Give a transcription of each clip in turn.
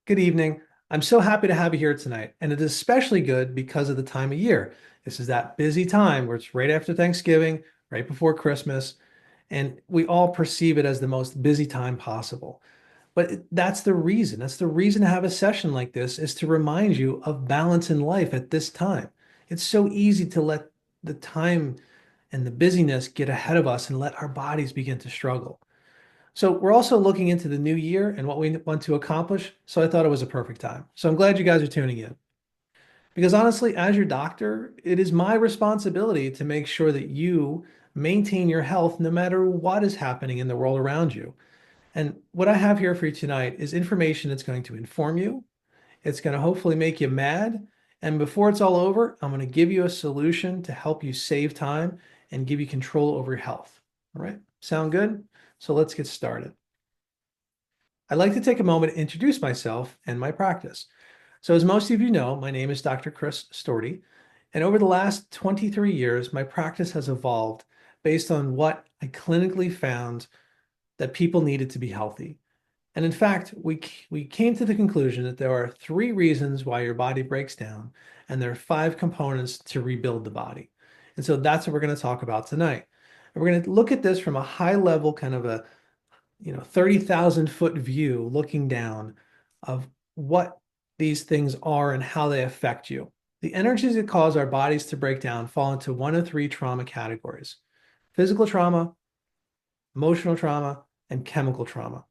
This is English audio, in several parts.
Good evening. I'm so happy to have you here tonight, and it is especially good because of the time of year. This is that busy time where it's right after Thanksgiving, right before Christmas, and we all perceive it as the most busy time possible. But that's the reason. That's the reason to have a session like this is to remind you of balance in life at this time. It's so easy to let the time and the busyness get ahead of us and let our bodies begin to struggle. So we're also looking into the new year and what we want to accomplish. So I thought it was a perfect time. So I'm glad you guys are tuning in. Because honestly, as your doctor, it is my responsibility to make sure that you maintain your health no matter what is happening in the world around you. And what I have here for you tonight is information that's going to inform you. It's going to hopefully make you mad. And before it's all over, I'm going to give you a solution to help you save time and give you control over your health. All right. Sound good? So let's get started. I'd like to take a moment to introduce myself and my practice. So, as most of you know, my name is Dr. Chris Storti, and over the last 23 years, my practice has evolved based on what I clinically found that people needed to be healthy. And in fact, we came to the conclusion that there are three reasons why your body breaks down, and there are five components to rebuild the body. And so that's what we're going to talk about tonight. And we're going to look at this from a high level, kind of a 30,000-foot view looking down of what these things are and how they affect you. The energies that cause our bodies to break down fall into one of three trauma categories: physical trauma, emotional trauma, and chemical trauma.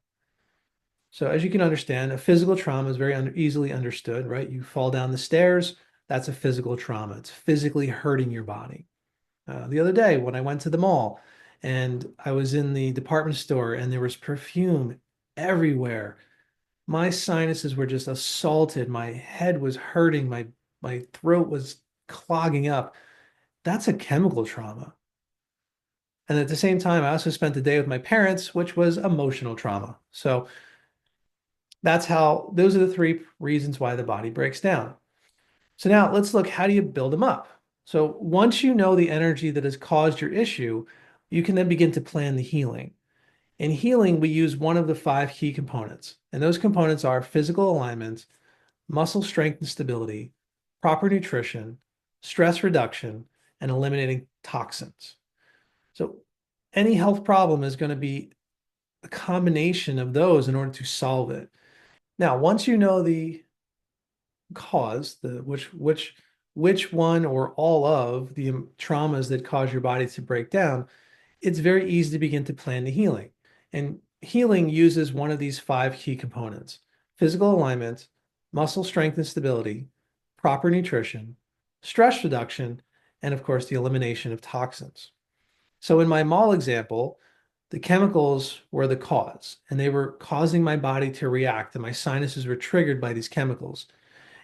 So, as you can understand, a physical trauma is very easily understood, right? You fall down the stairs, that's a physical trauma. It's physically hurting your body. The other day when I went to the mall and I was in the department store and there was perfume everywhere, my sinuses were just assaulted. My head was hurting. My throat was clogging up. That's a chemical trauma. And at the same time, I also spent the day with my parents, which was emotional trauma. So those are the three reasons why the body breaks down. So now let's look, how do you build them up? So once you know the energy that has caused your issue, you can then begin to plan the healing. In healing, we use one of the five key components, and those components are physical alignment, muscle strength and stability, proper nutrition, stress reduction, and eliminating toxins. So any health problem is going to be a combination of those in order to solve it. Now, once you know the cause, the which one or all of the traumas that cause your body to break down, it's very easy to begin to plan the healing. And healing uses one of these five key components: physical alignment, muscle strength and stability, proper nutrition, stress reduction, and of course, the elimination of toxins. So in my mall example, the chemicals were the cause, and they were causing my body to react, and my sinuses were triggered by these chemicals.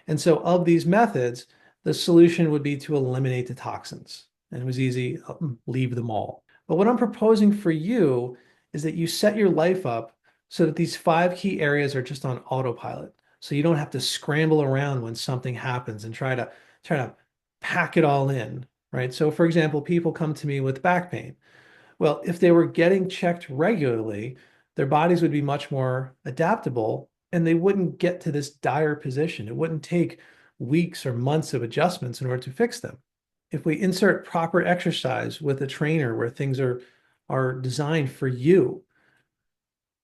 And so, of these methods, the solution would be to eliminate the toxins. And it was easy, leave them all. But what I'm proposing for you is that you set your life up so that these five key areas are just on autopilot. So you don't have to scramble around when something happens and try to pack it all in, right? So for example, people come to me with back pain. Well, if they were getting checked regularly, their bodies would be much more adaptable and they wouldn't get to this dire position. It wouldn't take weeks or months of adjustments in order to fix them. If we insert proper exercise with a trainer where things are designed for you,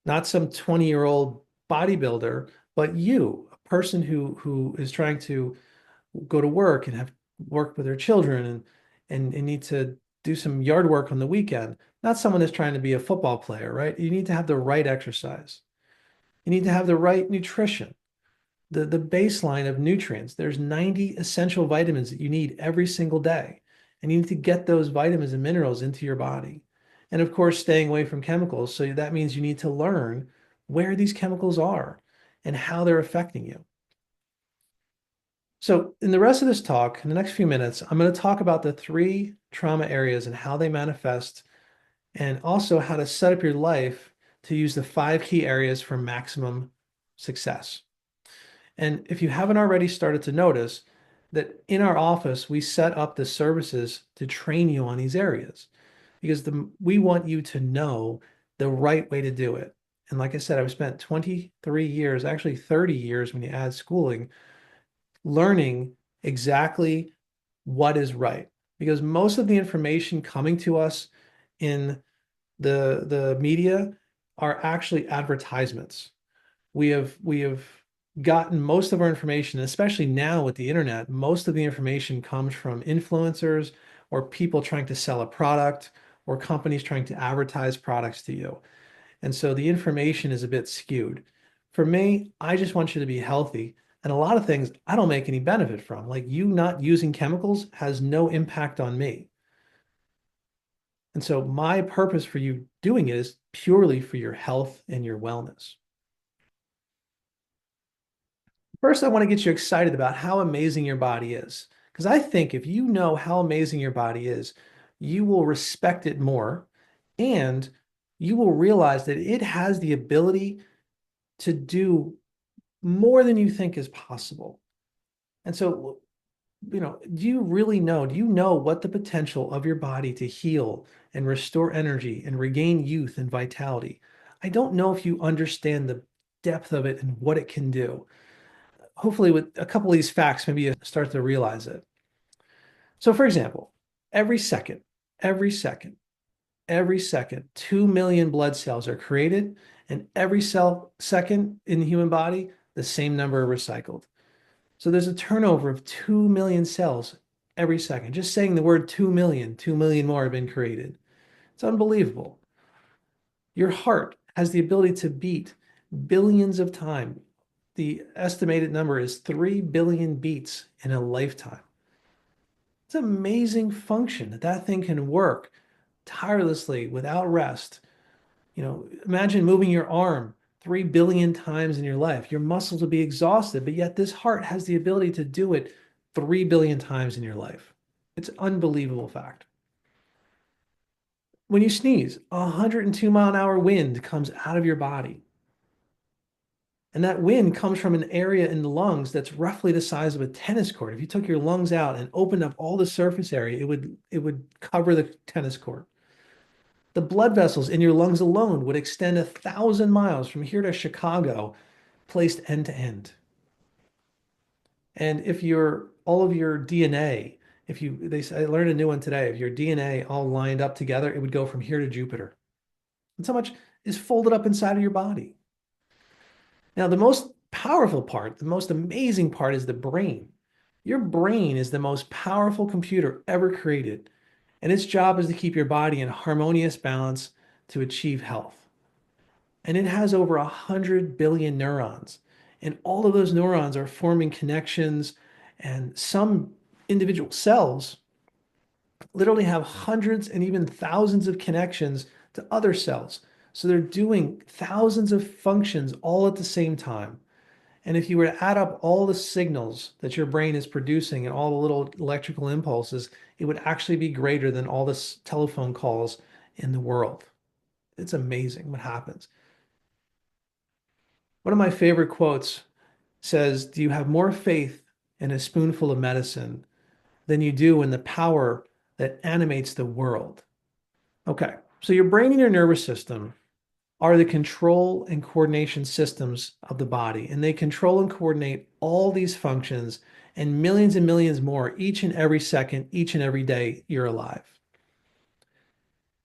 not some 20-year-old bodybuilder, but you, a person who is trying to go to work and have work with their children and need to do some yard work on the weekend, not someone that's trying to be a football player, right? You need to have the right exercise. You need to have the right nutrition, the baseline of nutrients. There's 90 essential vitamins that you need every single day. And you need to get those vitamins and minerals into your body. And of course, staying away from chemicals. So that means you need to learn where these chemicals are and how they're affecting you. So in the rest of this talk, in the next few minutes, I'm going to talk about the three trauma areas and how they manifest, and also how to set up your life to use the five key areas for maximum success. And if you haven't already started to notice that in our office, we set up the services to train you on these areas because we want you to know the right way to do it. And like I said, I've spent 23 years, actually 30 years when you add schooling, learning exactly what is right. Because most of the information coming to us in the media are actually advertisements. We have gotten most of our information, especially now with the internet, most of the information comes from influencers or people trying to sell a product or companies trying to advertise products to you. And so the information is a bit skewed. For me, I just want you to be healthy. And a lot of things I don't make any benefit from. Like you not using chemicals has no impact on me. And so my purpose for you doing it is purely for your health and your wellness. First, I want to get you excited about how amazing your body is. Because I think if you know how amazing your body is, you will respect it more and you will realize that it has the ability to do more than you think is possible. And so, do you know what the potential of your body to heal and restore energy and regain youth and vitality? I don't know if you understand the depth of it and what it can do. Hopefully, with a couple of these facts, maybe you start to realize it. So, for example, every second, every second, every second, 2 million blood cells are created, and every cell second in the human body, the same number are recycled. So there's a turnover of 2 million cells every second. Just saying the word 2 million, 2 million more have been created. It's unbelievable. Your heart has the ability to beat billions of times. The estimated number is 3 billion beats in a lifetime. It's an amazing function that that thing can work tirelessly without rest. Imagine moving your arm 3 billion times in your life. Your muscles will be exhausted, but yet this heart has the ability to do it 3 billion times in your life. It's an unbelievable fact. When you sneeze, a 102-mile-an-hour wind comes out of your body. And that wind comes from an area in the lungs that's roughly the size of a tennis court. If you took your lungs out and opened up all the surface area, it would cover the tennis court. The blood vessels in your lungs alone would extend 1,000 miles from here to Chicago, placed end to end. And if your all of your DNA, if you they I learned a new one today, if your DNA all lined up together, it would go from here to Jupiter. That's how much is folded up inside of your body. Now, the most powerful part, the most amazing part is the brain. Your brain is the most powerful computer ever created, and its job is to keep your body in harmonious balance to achieve health. And it has over 100 billion neurons. And all of those neurons are forming connections. And some individual cells literally have hundreds and even thousands of connections to other cells. So they're doing thousands of functions all at the same time. And if you were to add up all the signals that your brain is producing and all the little electrical impulses, it would actually be greater than all the telephone calls in the world. It's amazing what happens. One of my favorite quotes says, "Do you have more faith in a spoonful of medicine than you do in the power that animates the world?" Okay, so your brain and your nervous system are the control and coordination systems of the body, and they control and coordinate all these functions and millions more each and every second, each and every day you're alive.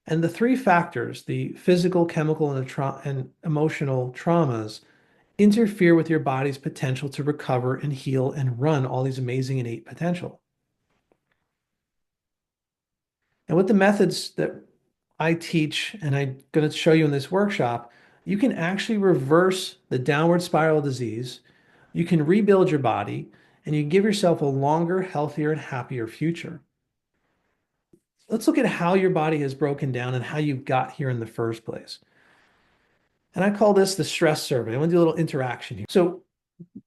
And the three factors, the physical, chemical, and emotional traumas, interfere with your body's potential to recover and heal and run all these amazing innate potential. And with the methods that I teach and I'm going to show you in this workshop, you can actually reverse the downward spiral disease. You can rebuild your body and you give yourself a longer, healthier, and happier future. Let's look at how your body has broken down and how you got here in the first place. And I call this the stress survey. I want to do a little interaction here. So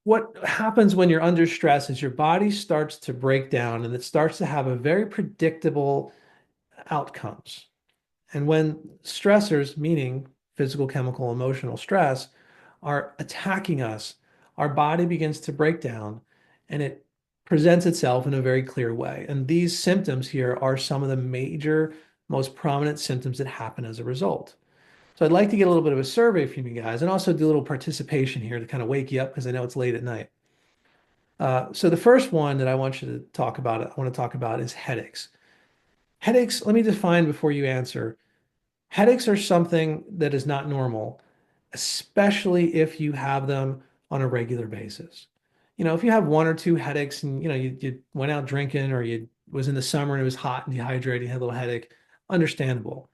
what happens when you're under stress is your body starts to break down and it starts to have a very predictable outcomes. And when stressors, meaning physical, chemical, emotional stress, are attacking us, our body begins to break down and it presents itself in a very clear way. And these symptoms here are some of the major, most prominent symptoms that happen as a result. So I'd like to get a little bit of a survey from you guys and also do a little participation here to kind of wake you up because I know it's late at night. So the first one that I want you to talk about, I want to talk about is headaches. Headaches, let me define before you answer. Headaches are something that is not normal, especially if you have them on a regular basis. If you have one or two headaches and you went out drinking or you was in the summer and it was hot and dehydrated, you had a little headache, understandable.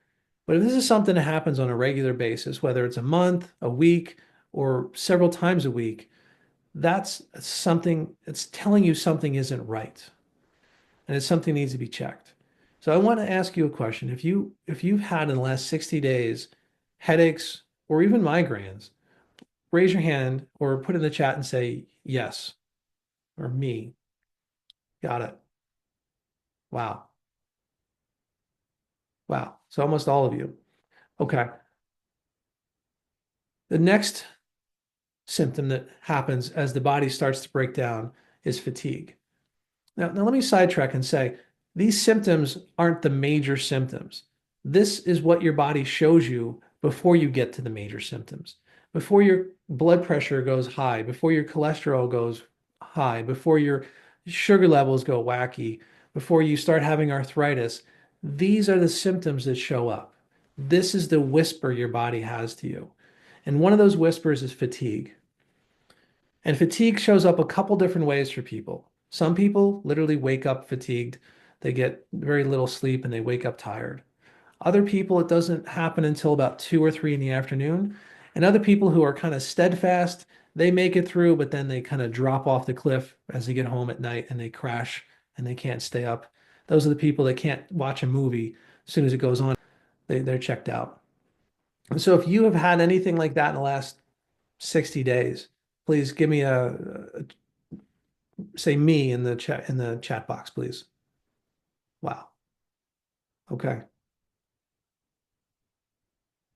But if this is something that happens on a regular basis, whether it's a month, a week, or several times a week, that's something it's telling you something isn't right and it's something needs to be checked. So I want to ask you a question. If you've had in the last 60 days headaches or even migraines, raise your hand or put in the chat and say yes or me. Got it. Wow. Wow. So almost all of you. Okay. The next symptom that happens as the body starts to break down is fatigue. Now let me sidetrack and say these symptoms aren't the major symptoms. This is what your body shows you before you get to the major symptoms. Before your blood pressure goes high, before your cholesterol goes high, before your sugar levels go wacky, before you start having arthritis, these are the symptoms that show up. This is the whisper your body has to you. And one of those whispers is fatigue. And fatigue shows up a couple different ways for people. Some people literally wake up fatigued. They get very little sleep and they wake up tired. Other people, it doesn't happen until about 2 or 3 in the afternoon. And other people who are kind of steadfast, they make it through, but then they kind of drop off the cliff as they get home at night and they crash and they can't stay up. Those are the people that can't watch a movie as soon as it goes on. They're checked out. And so if you have had anything like that in the last 60 days, please give me say me in the chat box, please. Wow. Okay.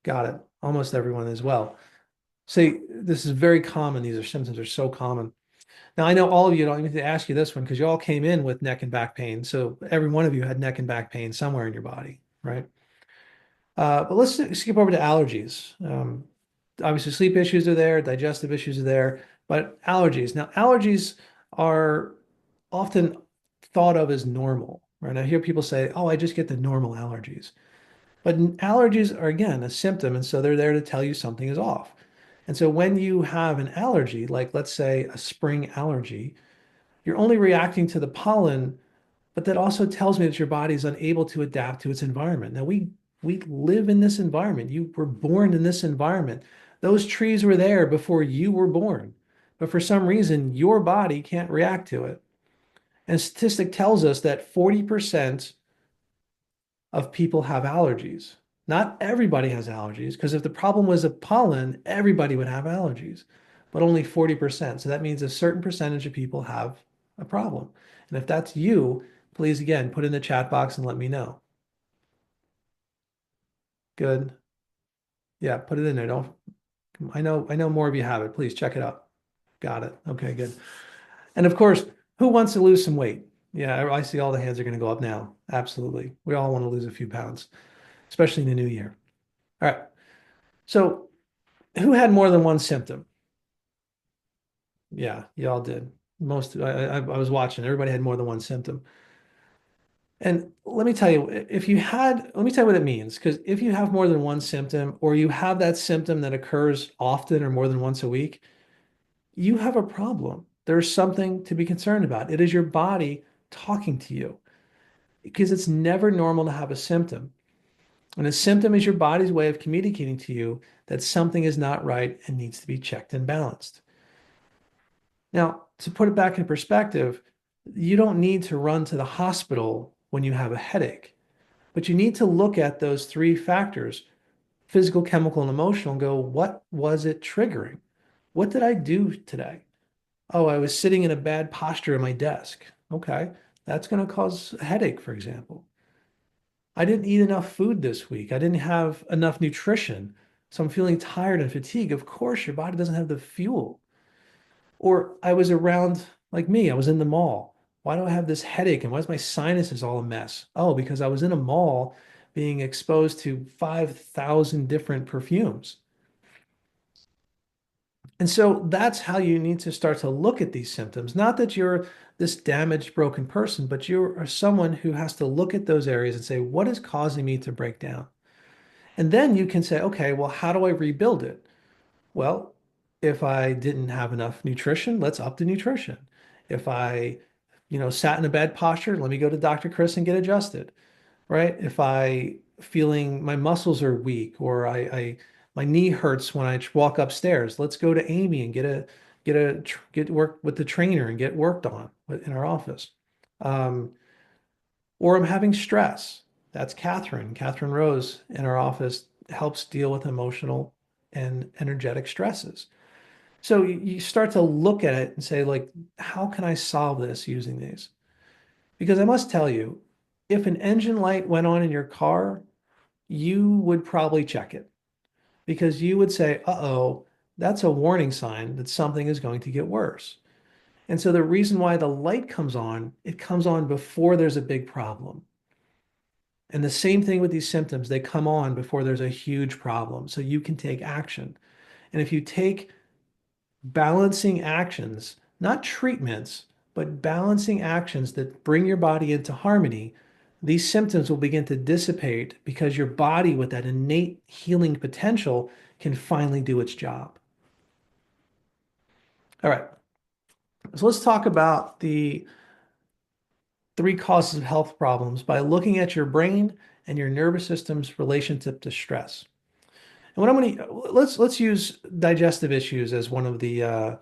Got it. Almost everyone as well. See, this is very common. These are symptoms are so common. Now I know all of you don't even need to ask you this one because you all came in with neck and back pain. So every one of you had neck and back pain somewhere in your body, right? But let's skip over to allergies. Obviously, sleep issues are there, digestive issues are there, but allergies. Now, allergies are often thought of as normal, right? I hear people say, "Oh, I just get the normal allergies." But allergies are, again, a symptom, and so they're there to tell you something is off. And so when you have an allergy, like let's say a spring allergy, you're only reacting to the pollen, but that also tells me that your body is unable to adapt to its environment. Now we live in this environment. You were born in this environment. Those trees were there before you were born. But for some reason, your body can't react to it. And statistic tells us that 40% of people have allergies. Not everybody has allergies, because if the problem was a pollen, everybody would have allergies, but only 40%. So that means a certain percentage of people have a problem. And if that's you, please again, put in the chat box and let me know. Good. Yeah, put it in there. Don't, I know more of you have it. Please check it out. Got it. Okay, good. And of course, who wants to lose some weight? Yeah, I see all the hands are going to go up now. Absolutely. We all want to lose a few pounds, especially in the new year. All right. So who had more than one symptom? Yeah, y'all did. Most I was watching. Everybody had more than one symptom. And let me tell you, let me tell you what it means. Because if you have more than one symptom, or you have that symptom that occurs often or more than once a week, you have a problem. There's something to be concerned about. It is your body talking to you because it's never normal to have a symptom. And a symptom is your body's way of communicating to you that something is not right and needs to be checked and balanced. Now, to put it back in perspective, you don't need to run to the hospital when you have a headache, but you need to look at those three factors, physical, chemical, and emotional, and go, what was it triggering? What did I do today? Oh, I was sitting in a bad posture at my desk. Okay, that's going to cause a headache, for example. I didn't eat enough food this week. I didn't have enough nutrition. So I'm feeling tired and fatigued. Of course, your body doesn't have the fuel. Or I was around, like me, I was in the mall. Why do I have this headache? And why is my sinuses all a mess? Oh, because I was in a mall being exposed to 5,000 different perfumes. And so that's how you need to start to look at these symptoms. Not that you're this damaged, broken person, but you are someone who has to look at those areas and say, what is causing me to break down? And then you can say, okay, well, how do I rebuild it? Well, if I didn't have enough nutrition, let's up the nutrition. If I, sat in a bad posture, let me go to Dr. Chris and get adjusted, right? If I feeling my muscles are weak or my knee hurts when I walk upstairs, let's go to Amy and get work with the trainer and get worked on in our office. Um, or I'm having stress. That's Catherine. Catherine Rose in our office helps deal with emotional and energetic stresses. So you start to look at it and say, like, how can I solve this using these? Because I must tell you, if an engine light went on in your car, you would probably check it because you would say, uh-oh, that's a warning sign that something is going to get worse. And so the reason why the light comes on, it comes on before there's a big problem. And the same thing with these symptoms, they come on before there's a huge problem. So you can take action. And if you take balancing actions, not treatments, but balancing actions that bring your body into harmony, these symptoms will begin to dissipate because your body, with that innate healing potential, can finally do its job. All right, so let's talk about the three causes of health problems by looking at your brain and your nervous system's relationship to stress. And what I'm going to let's use digestive issues as one of the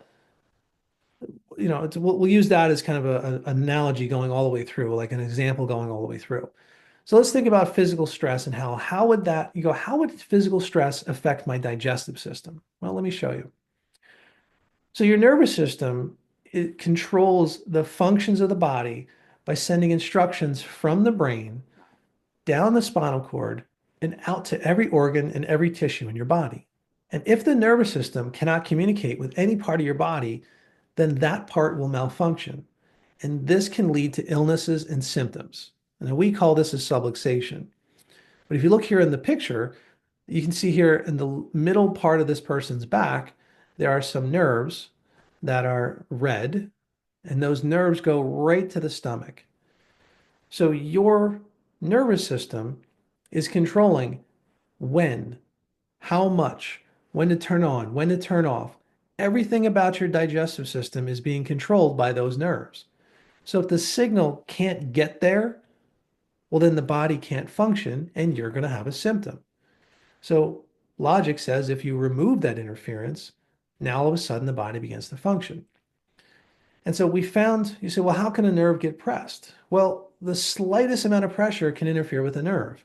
we'll use that as kind of an analogy going all the way through, like an example going all the way through. So let's think about physical stress and how would physical stress affect my digestive system? Well, let me show you. So your nervous system, it controls the functions of the body by sending instructions from the brain down the spinal cord and out to every organ and every tissue in your body. And if the nervous system cannot communicate with any part of your body, then that part will malfunction. And this can lead to illnesses and symptoms. And we call this a subluxation. But if you look here in the picture, you can see here in the middle part of this person's back, there are some nerves that are red, and those nerves go right to the stomach. So your nervous system is controlling when, how much, when to turn on, when to turn off. Everything about your digestive system is being controlled by those nerves. So if the signal can't get there, well, then the body can't function and you're going to have a symptom. So logic says if you remove that interference, now all of a sudden the body begins to function. And so we found, you say, well, how can a nerve get pressed? Well, the slightest amount of pressure can interfere with a nerve.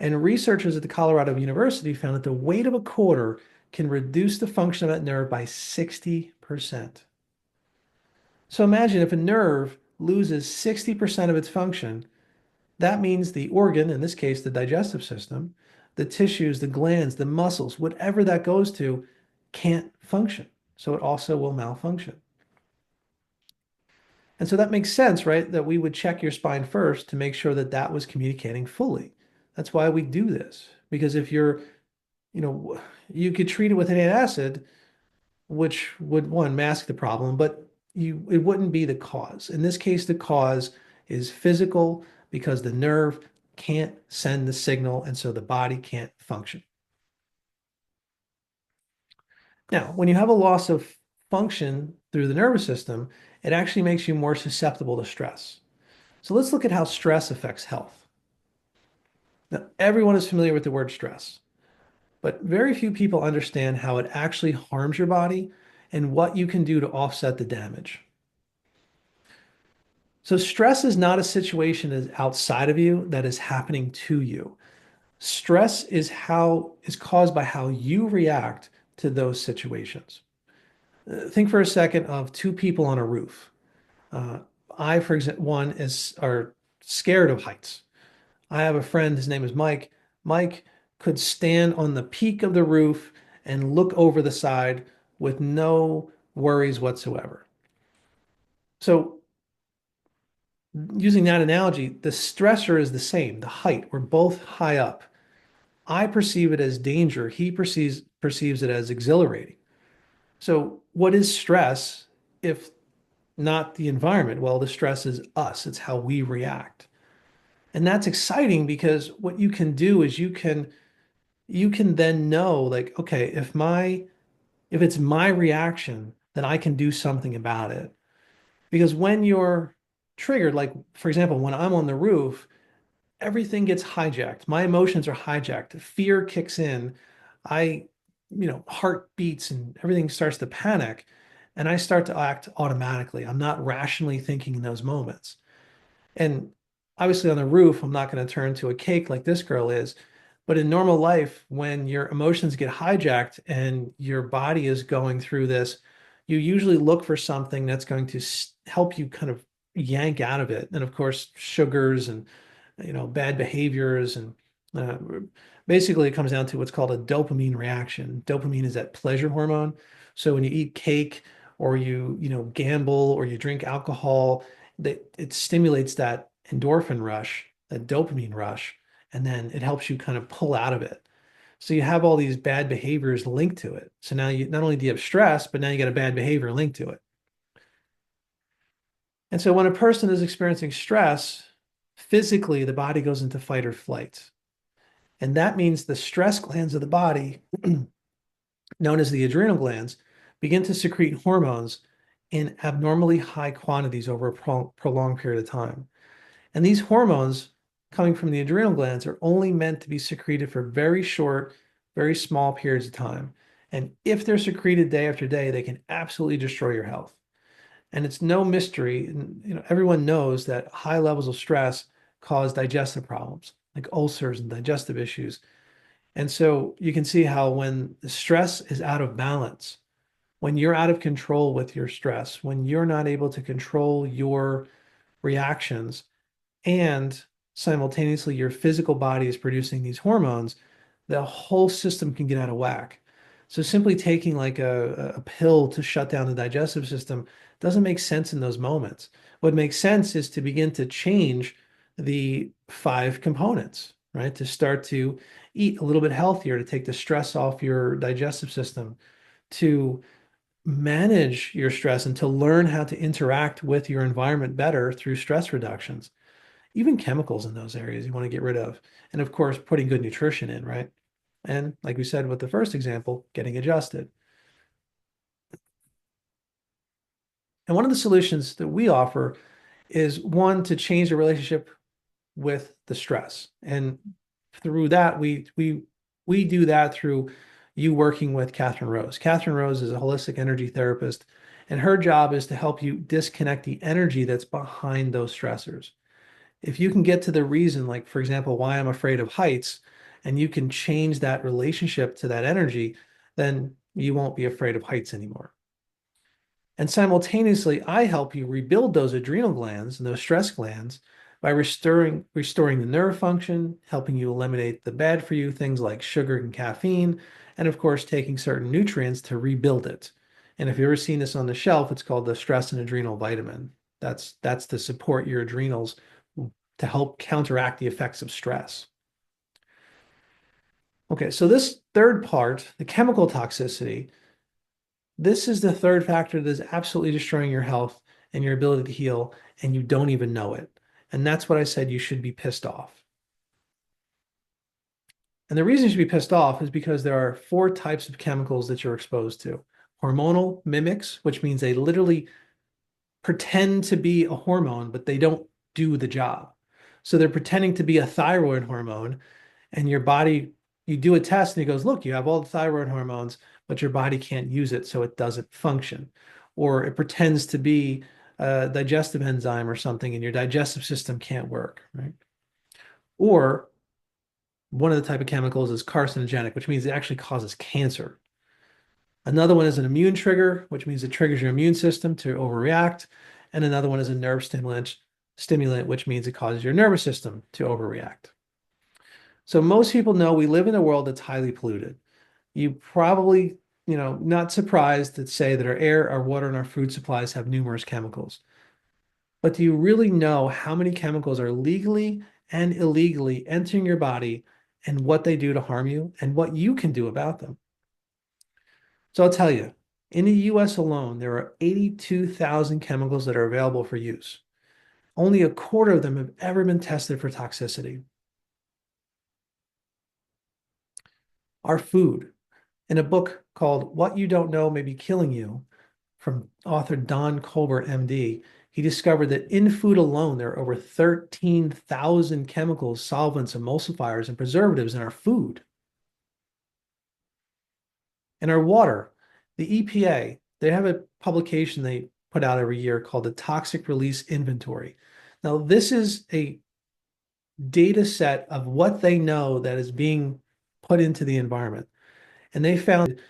And researchers at the Colorado University found that the weight of a quarter can reduce the function of that nerve by 60%. So imagine if a nerve loses 60% of its function, that means the organ, in this case, the digestive system, the tissues, the glands, the muscles, whatever that goes to, can't function. So it also will malfunction. And so that makes sense, right? That we would check your spine first to make sure that that was communicating fully. That's why we do this. Because if you could treat it with an antacid, which would one mask the problem, but it wouldn't be the cause. In this case, the cause is physical because the nerve can't send the signal, and so the body can't function. Now, when you have a loss of function through the nervous system, it actually makes you more susceptible to stress. So let's look at how stress affects health. Now, everyone is familiar with the word stress, but very few people understand how it actually harms your body and what you can do to offset the damage. So stress is not a situation that is outside of you that is happening to you. Stress is caused by how you react to those situations. Think for a second of two people on a roof. Uh, I, for example, are scared of heights. I have a friend, his name is Mike. Mike could stand on the peak of the roof and look over the side with no worries whatsoever. So Using that analogy, the stressor is the same, the height. We're both high up. I perceive it as danger. He perceives it as exhilarating. So, what is stress if not the environment? Well, the stress is us. It's how we react. And that's exciting because what you can do is you can then know like, okay, if it's my reaction, then I can do something about it. Because when you're triggered, like for example, when I'm on the roof, everything gets hijacked. My emotions are hijacked. Fear kicks in. I, heart beats and everything starts to panic. And I start to act automatically. I'm not rationally thinking in those moments. And obviously on the roof, I'm not going to turn to a cake like this girl is. But in normal life, when your emotions get hijacked and your body is going through this, you usually look for something that's going to help you kind of yank out of it. And of course, sugars and bad behaviors and uh, basically it comes down to what's called a dopamine reaction. Dopamine is that pleasure hormone. So when you eat cake or you gamble or you drink alcohol, that it stimulates that endorphin rush, that dopamine rush, and then it helps you kind of pull out of it. So you have all these bad behaviors linked to it. So now you not only do you have stress, but now you got a bad behavior linked to it. And so when a person is experiencing stress, physically the body goes into fight or flight. And that means the stress glands of the body, known as the adrenal glands, begin to secrete hormones in abnormally high quantities over a prolonged period of time. And these hormones coming from the adrenal glands are only meant to be secreted for very short, very small periods of time. And if they're secreted day after day, they can absolutely destroy your health. And it's no mystery, and, everyone knows that high levels of stress cause digestive problems, like ulcers and digestive issues. And so you can see how when the stress is out of balance, when you're out of control with your stress, when you're not able to control your reactions, and simultaneously your physical body is producing these hormones, the whole system can get out of whack. So simply taking like a pill to shut down the digestive system doesn't make sense in those moments. What makes sense is to begin to change the five components, right? To start to eat a little bit healthier, to take the stress off your digestive system, to manage your stress and to learn how to interact with your environment better through stress reductions. Even chemicals in those areas you want to get rid of. And of course, putting good nutrition in, right? And like we said with the first example, getting adjusted. And one of the solutions that we offer is one to change the relationship with the stress. And through that, we do that through you working with Catherine Rose. Catherine Rose is a holistic energy therapist, and her job is to help you disconnect the energy that's behind those stressors. If you can get to the reason, like for example, why I'm afraid of heights, and you can change that relationship to that energy, then you won't be afraid of heights anymore. And simultaneously, I help you rebuild those adrenal glands and those stress glands by restoring the nerve function, helping you eliminate the bad for you things like sugar and caffeine, and of course, taking certain nutrients to rebuild it. And if you've ever seen this on the shelf, it's called the stress and adrenal vitamin. That's to support your adrenals to help counteract the effects of stress. Okay, so this third part, the chemical toxicity, this is the third factor that is absolutely destroying your health and your ability to heal, and you don't even know it. And that's what I said you should be pissed off. And the reason you should be pissed off is because there are four types of chemicals that you're exposed to. Hormonal mimics, which means they literally pretend to be a hormone, but they don't do the job. So they're pretending to be a thyroid hormone, and your body, you do a test and it goes, look, you have all the thyroid hormones, but your body can't use it, so it doesn't function. Or it pretends to be a digestive enzyme or something, and your digestive system can't work, right? Or one of the type of chemicals is carcinogenic, which means it actually causes cancer. Another one is an immune trigger, which means it triggers your immune system to overreact. And another one is a nerve stimulant, which means it causes your nervous system to overreact. So most people know we live in a world that's highly polluted. You probably, not surprised to say that our air, our water, and our food supplies have numerous chemicals. But do you really know how many chemicals are legally and illegally entering your body and what they do to harm you and what you can do about them? So I'll tell you, in the US alone, there are 82,000 chemicals that are available for use. Only a quarter of them have ever been tested for toxicity. Our food, in a book called What You Don't Know May Be Killing You, from author Don Colbert, MD, he discovered that in food alone, there are over 13,000 chemicals, solvents, emulsifiers, and preservatives in our food. In our water, the EPA, they have a publication they put out every year called the Toxic Release Inventory. Now, this is a data set of what they know that is being put into the environment. And they found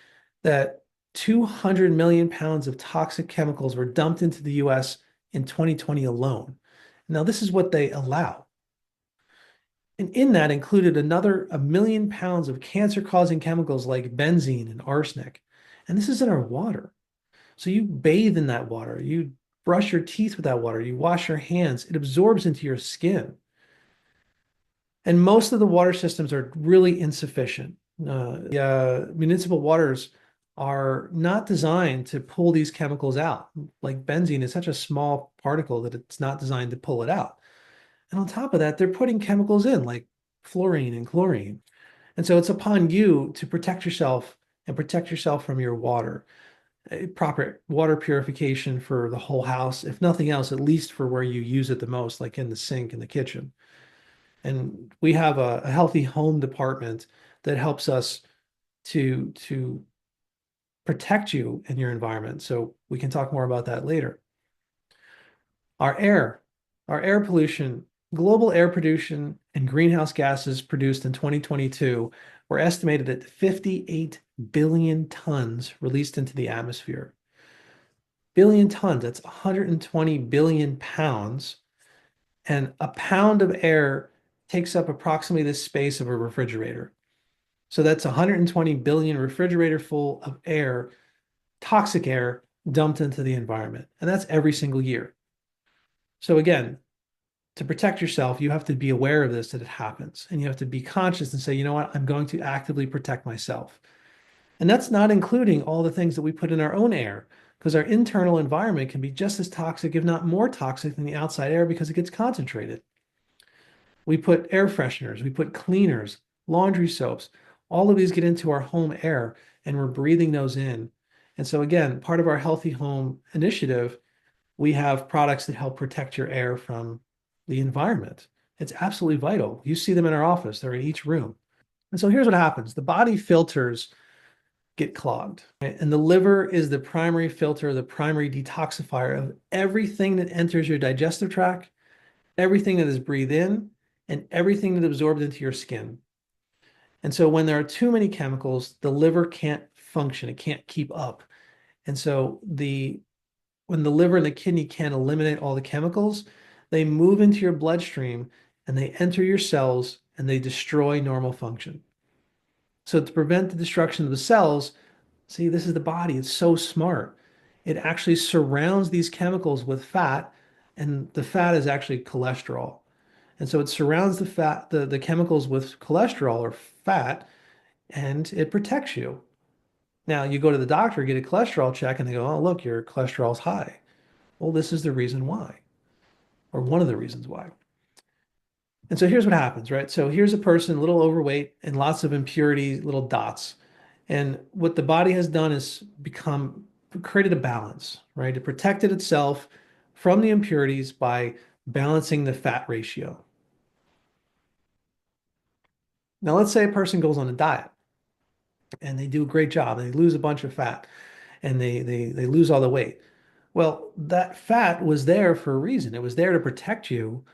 that 200 million pounds of toxic chemicals were dumped into the US in 2020 alone. Now, this is what they allow. And in that included another 1 million pounds of cancer-causing chemicals like benzene and arsenic. And this is in our water. So you bathe in that water, you brush your teeth with that water, you wash your hands, it absorbs into your skin. And most of the water systems are really insufficient. The municipal waters are not designed to pull these chemicals out. Like benzene is such a small particle that it's not designed to pull it out. And on top of that, they're putting chemicals in like fluorine and chlorine. And so it's upon you to protect yourself and protect yourself from your water. Proper water purification for the whole house, if nothing else, at least for where you use it the most, like in the sink in the kitchen. And we have a healthy home department that helps us to protect you in your environment. So we can talk more about that later. Our air, our air pollution, global air pollution and greenhouse gases produced in 2022 were estimated at 58 billion tons released into the atmosphere. Billion tons, that's 120 billion pounds. And a pound of air takes up approximately the space of a refrigerator. So that's 120 billion refrigerator full of air, toxic air dumped into the environment. And that's every single year. So again, to protect yourself, you have to be aware of this, that it happens. And you have to be conscious and say, you know what, I'm going to actively protect myself. And that's not including all the things that we put in our own air, because our internal environment can be just as toxic, if not more toxic than the outside air because it gets concentrated. We put air fresheners, we put cleaners, laundry soaps. All of these get into our home air and we're breathing those in. And so, again, part of our Healthy Home initiative, we have products that help protect your air from the environment. It's absolutely vital. You see them in our office, they're in each room. And so, here's what happens: the body filters get clogged, right? And the liver is the primary filter, the primary detoxifier of everything that enters your digestive tract, everything that is breathed in, and everything that is absorbed into your skin. And so when there are too many chemicals, the liver can't function, it can't keep up. And so when the liver and the kidney can't eliminate all the chemicals, they move into your bloodstream and they enter your cells and they destroy normal function. So to prevent the destruction of the cells, see, this is the body, it's so smart. It actually surrounds these chemicals with fat, and the fat is actually cholesterol. And so it surrounds the fat, the chemicals with cholesterol or fat, and it protects you. Now you go to the doctor, get a cholesterol check, and they go, oh, look, your cholesterol's high. Well, this is the reason why, or one of the reasons why. And so here's what happens, right? So here's a person, a little overweight and lots of impurities, little dots. And what the body has done is created a balance, right? It protected itself from the impurities by balancing the fat ratio. Now, let's say a person goes on a diet and they do a great job and they lose a bunch of fat and they lose all the weight. Well, that fat was there for a reason. It was there to protect you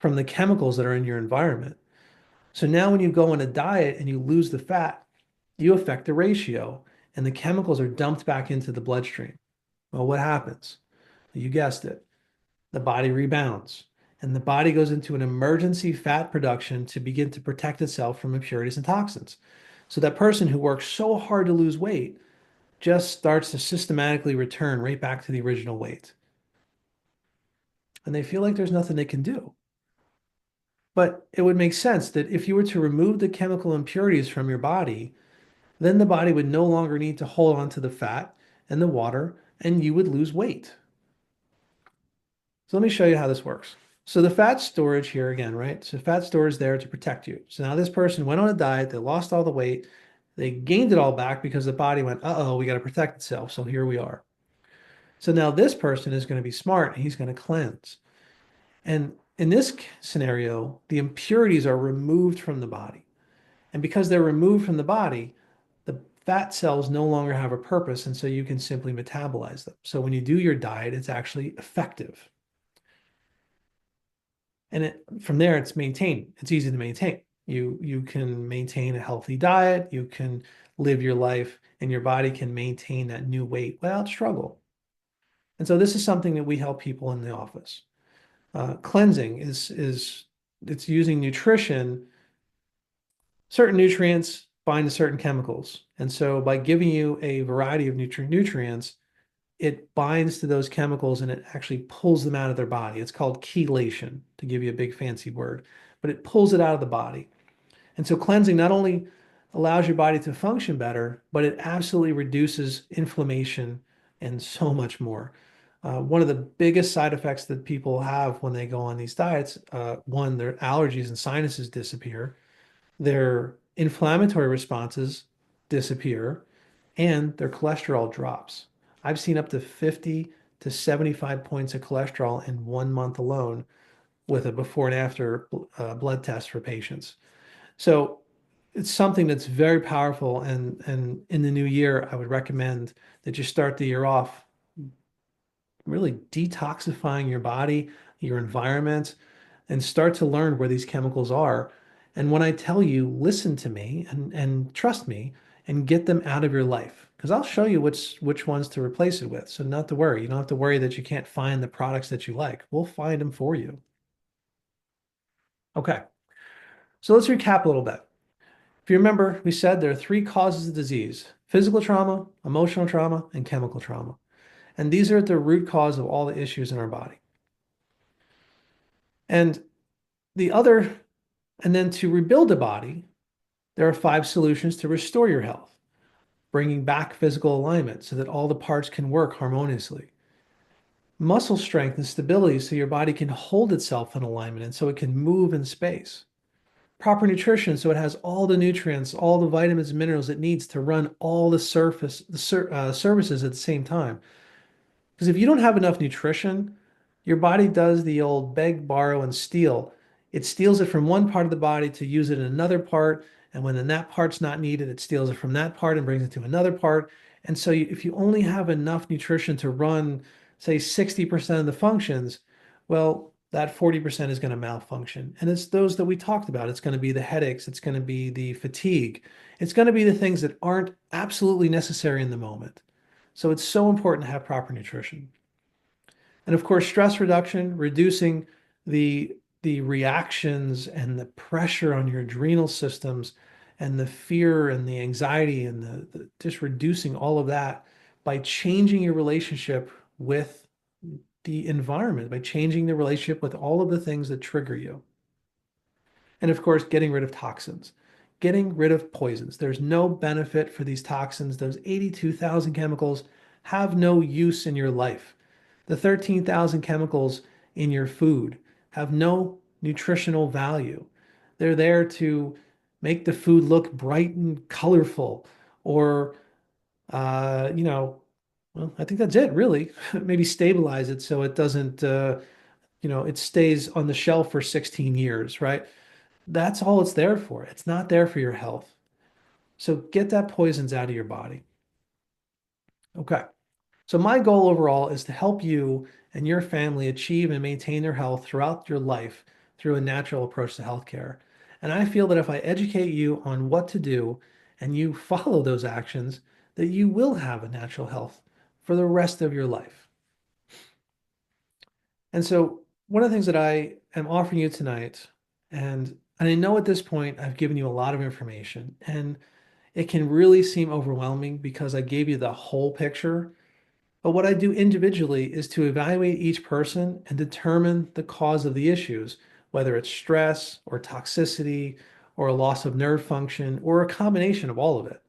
from the chemicals that are in your environment. So now when you go on a diet and you lose the fat, you affect the ratio and the chemicals are dumped back into the bloodstream. Well, what happens? You guessed it. The body rebounds and the body goes into an emergency fat production to begin to protect itself from impurities and toxins. So that person who works so hard to lose weight just starts to systematically return right back to the original weight. and they feel like there's nothing they can do. But it would make sense that if you were to remove the chemical impurities from your body, then the body would no longer need to hold on to the fat and the water, and you would lose weight. So let me show you how this works. So the fat storage here again, right? So fat storage is there to protect you. So now this person went on a diet, they lost all the weight, they gained it all back because the body went, uh-oh, we got to protect itself. So here we are. So now this person is going to be smart and he's going to cleanse. And in this scenario, the impurities are removed from the body. And because they're removed from the body, the fat cells no longer have a purpose. And so you can simply metabolize them. So when you do your diet, it's actually effective. And from there, it's maintained. It's easy to maintain. You can maintain a healthy diet. You can live your life, and your body can maintain that new weight without struggle. And so this is something that we help people in the office. Cleansing is it's using nutrition. Certain nutrients bind to certain chemicals, and so by giving you a variety of nutrients, it binds to those chemicals and it actually pulls them out of their body. It's called chelation, to give you a big fancy word, but it pulls it out of the body. And so cleansing not only allows your body to function better, but it absolutely reduces inflammation and so much more. One of the biggest side effects that people have when they go on these diets, one, their allergies and sinuses disappear, their inflammatory responses disappear, and their cholesterol drops. I've seen up to 50 to 75 points of cholesterol in 1 month alone with a before and after blood test for patients. So it's something that's very powerful. And in the new year, I would recommend that you start the year off really detoxifying your body, your environment, and start to learn where these chemicals are. And when I tell you, listen to me and trust me and get them out of your life. Because I'll show you which ones to replace it with. So not to worry. You don't have to worry that you can't find the products that you like. We'll find them for you. Okay. So let's recap a little bit. If you remember, we said there are three causes of disease: physical trauma, emotional trauma, and chemical trauma. And these are at the root cause of all the issues in our body. And the other, and then to rebuild the body, there are 5 solutions to restore your health, bringing back physical alignment so that all the parts can work harmoniously. Muscle strength and stability so your body can hold itself in alignment and so it can move in space. Proper nutrition so it has all the nutrients, all the vitamins and minerals it needs to run all the services at the same time. Because if you don't have enough nutrition, your body does the old beg, borrow, and steal. It steals it from one part of the body to use it in another part. And when then that part's not needed, it steals it from that part and brings it to another part. And so if you only have enough nutrition to run, say, 60% of the functions, well, that 40% is going to malfunction. And it's those that we talked about. It's going to be the headaches. It's going to be the fatigue. It's going to be the things that aren't absolutely necessary in the moment. So it's so important to have proper nutrition. And of course, stress reduction, reducing the the reactions and the pressure on your adrenal systems and the fear and the anxiety and just reducing all of that by changing your relationship with the environment, by changing the relationship with all of the things that trigger you. And of course, getting rid of toxins, getting rid of poisons. There's no benefit for these toxins. Those 82,000 chemicals have no use in your life. The 13,000 chemicals in your food have no nutritional value. They're there to make the food look bright and colorful, or, uh, you know, well, I think that's it, really. Maybe stabilize it so it doesn't, it stays on the shelf for 16 years, right? That's all it's there for. It's not there for your health. So get that poisons out of your body. Okay. So my goal overall is to help you and your family achieve and maintain their health throughout your life through a natural approach to healthcare. And I feel that if I educate you on what to do and you follow those actions, that you will have a natural health for the rest of your life. And so one of the things that I am offering you tonight, and I know at this point I've given you a lot of information, and it can really seem overwhelming because I gave you the whole picture. But what I do individually is to evaluate each person and determine the cause of the issues, whether it's stress or toxicity or a loss of nerve function or a combination of all of it.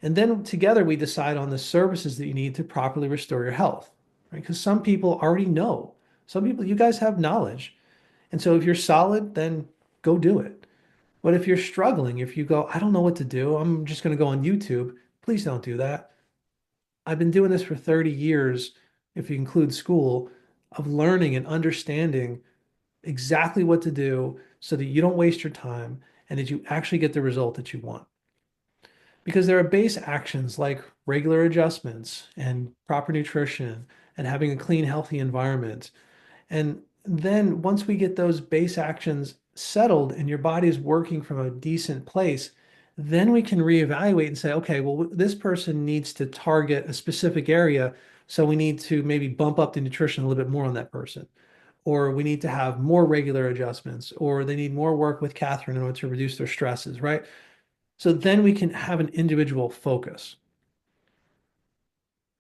And then together we decide on the services that you need to properly restore your health, right? Because some people already know. Some people, you guys have knowledge. And so if you're solid, then go do it. But if you're struggling, if you go, I don't know what to do, I'm just going to go on YouTube, please don't do that. I've been doing this for 30 years, if you include school, of learning and understanding exactly what to do so that you don't waste your time and that you actually get the result that you want. Because there are base actions like regular adjustments and proper nutrition and having a clean, healthy environment. And then once we get those base actions settled and your body is working from a decent place, then we can reevaluate and say, okay, well, this person needs to target a specific area. So we need to maybe bump up the nutrition a little bit more on that person. Or we need to have more regular adjustments, or they need more work with Catherine in order to reduce their stresses, right? So then we can have an individual focus.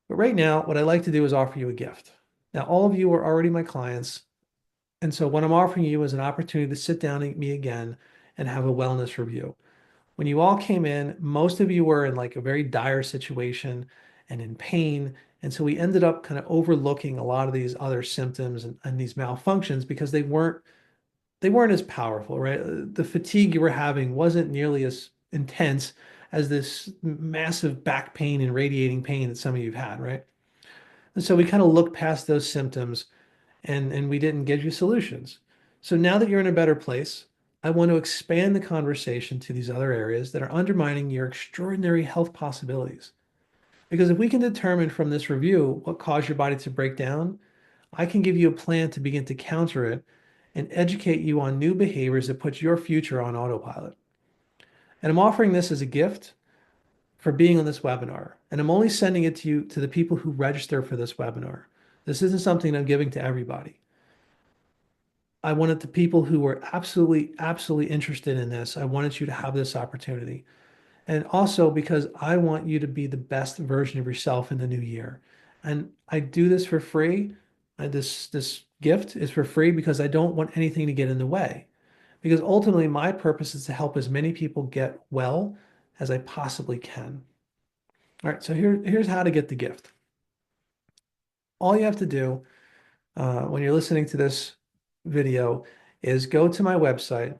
But right now, what I like to do is offer you a gift. Now, all of you are already my clients. And so what I'm offering you is an opportunity to sit down with me again and have a wellness review. When you all came in, most of you were in like a very dire situation and in pain. And so we ended up kind of overlooking a lot of these other symptoms and these malfunctions because they weren't as powerful, right? The fatigue you were having wasn't nearly as intense as this massive back pain and radiating pain that some of you've had, right? And so we kind of looked past those symptoms and we didn't give you solutions. So now that you're in a better place, I want to expand the conversation to these other areas that are undermining your extraordinary health possibilities. Because if we can determine from this review what caused your body to break down, I can give you a plan to begin to counter it and educate you on new behaviors that put your future on autopilot. And I'm offering this as a gift for being on this webinar. And I'm only sending it to you, to the people who register for this webinar. This isn't something I'm giving to everybody. I wanted the people who were absolutely, absolutely interested in this. I wanted you to have this opportunity. And also because I want you to be the best version of yourself in the new year. And I do this for free. This gift is for free because I don't want anything to get in the way. Because ultimately, my purpose is to help as many people get well as I possibly can. All right, so here's how to get the gift. All you have to do when you're listening to this video is go to my website.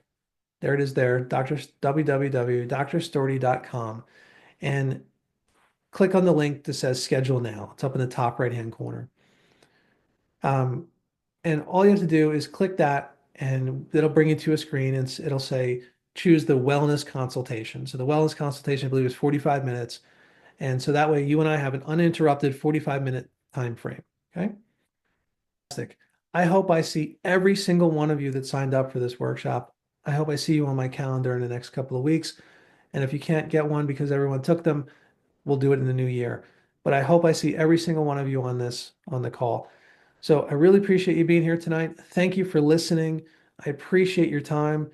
There it is there, www.drstorty.com, and click on the link that says schedule now. It's up in the top right-hand corner. Um, and all you have to do is click that and it'll bring you to a screen and it'll say choose the wellness consultation. So the wellness consultation, I believe, is 45 minutes. And so that way you and I have an uninterrupted 45-minute time frame. Okay. Fantastic. I hope I see every single one of you that signed up for this workshop. I hope I see you on my calendar in the next couple of weeks. And if you can't get one because everyone took them, we'll do it in the new year. But I hope I see every single one of you on the call. So I really appreciate you being here tonight. Thank you for listening. I appreciate your time.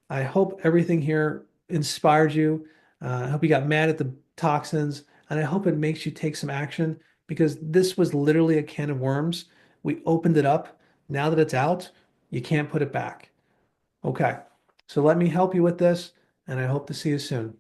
I hope everything here inspired you. I hope you got mad at the toxins, and I hope it makes you take some action because this was literally a can of worms. We opened it up. Now that it's out, you can't put it back. Okay. So let me help you with this, and I hope to see you soon.